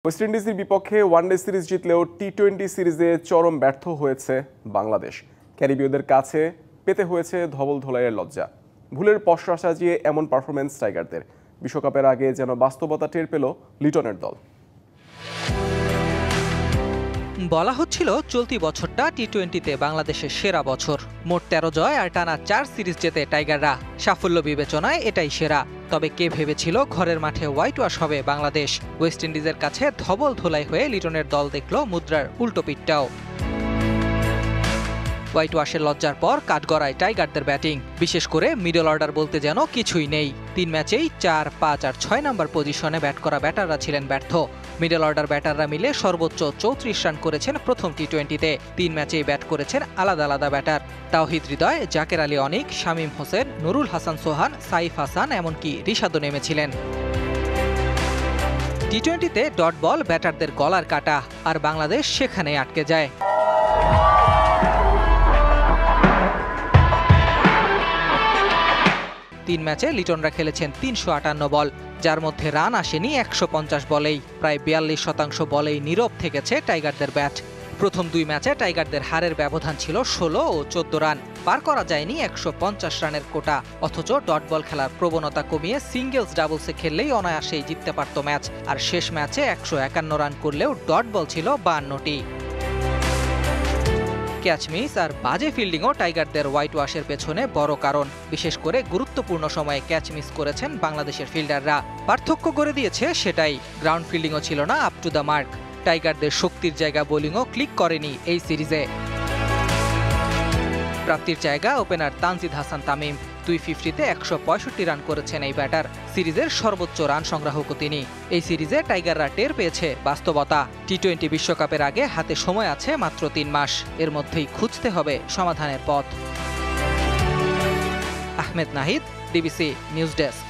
West ইন্ডিজের বিপক্ষে one day series জিতলেও টি-20 সিরিজে চরম ব্যর্থ হয়েছে বাংলাদেশ। ক্যারিবীয়দের কাছে পেতে হয়েছে ধবল ধোলাইয়ের লজ্জা। ভুলের পসরা সাজিয়ে এমন পারফরমেন্স টাইগারদের। বিশ্বকাপের আগে যেন বাস্তবতা টের পেল লিটনের দল। বলা হচ্ছিল চলতি বছরটা টি-20তে বাংলাদেশের সেরা বছর। মোট 13 জয় আর টানা 4 সিরিজ জেতে টাইগাররা। সাফল্য বিবেচনায় এটাই সেরা। তবে কে ভেবেছিল ঘরের মাঠে হোয়াইট ওয়াশ হবে বাংলাদেশ? ওয়েস্ট ইন্ডিজের কাছে ধবল ধোলাই হয়ে লিটনের দল দেখল মুদ্রার উল্টো পিঠটাও। হোয়াইট ওয়াশের লজ্জার পর কাঠগড়ায় টাইগারদের ব্যাটিং। বিশেষ করে মিডল অর্ডার বলতে যেন কিছুই নেই। 3 ম্যাচেই 4, 5 আর 6 নম্বর পজিশনে ব্যাট করা ব্যাটাররা ছিলেন ব্যর্থ। মিডল অর্ডার ব্যাটাররা মিলে সর্বোচ্চ 34 রান করেছেন প্রথম টি-20তে। 3 ম্যাচেই ব্যাট করেছেন আলাদা আলাদা ব্যাটার। তাওহিদ হৃদয়, জাকের আলী অনিক, শামীম হোসেন, নুরুল হাসান সোহান, সাইফ হাসান এমনকি রিশাদও নেমেছিলেন। টি-20তে ডট বল ব্যাটারদের গলার কাটা, আর বাংলাদেশ সেখানেই আটকে যায়। তিন ম্যাচে লিটনরা খেলেছেন 358 বল, যার মধ্যে রান আসেনি 150 বলেই। প্রায় 42% বলেই নীরব থেকেছে টাইগারদের ব্যাট। প্রথম 2 ম্যাচে টাইগারদের হারের ব্যবধান ছিল 16 ও 14 রান। পার করা যায়নি 150 রানের কোটা। অথচ ডট বল খেলার প্রবণতা কমিয়ে সিঙ্গেলস ডাবলসে খেললেই অনায়াসেই জিততে পারত ম্যাচ। আর শেষ ম্যাচে 151 রান করলেও ডট বল ছিল 52টি। ক্যাচ মিস আর বাজে ফিল্ডিংও টাইগারদের হোয়াইট ওয়াশের পেছনে বড় কারণ। বিশেষ করে গুরুত্বপূর্ণ সময়ে ক্যাচ মিস করেছেন বাংলাদেশের ফিল্ডাররা। পার্থক্য করে দিয়েছে সেটাই। গ্রাউন্ড ফিল্ডিংও ছিল না আপ টু দ্য মার্ক। টাইগারদের শক্তির জায়গা বোলিংও ক্লিক করেনি এই সিরিজে। প্রাপ্তির জায়গা ওপেনার তানজিদ হাসান তামিম। 250-তে 165 রান করেছেন এই ব্যাটার। সিরিজের সর্বোচ্চ রান সংগ্রাহকও তিনি। এই সিরিজে টাইগাররা টের পেয়েছে বাস্তবতা। টি-20 বিশ্বকাপের আগে হাতে সময় আছে মাত্র 3 মাস। এর মধ্যেই খুঁজতে হবে সমাধানের পথ। Ahmed Nahid, DBC news desk.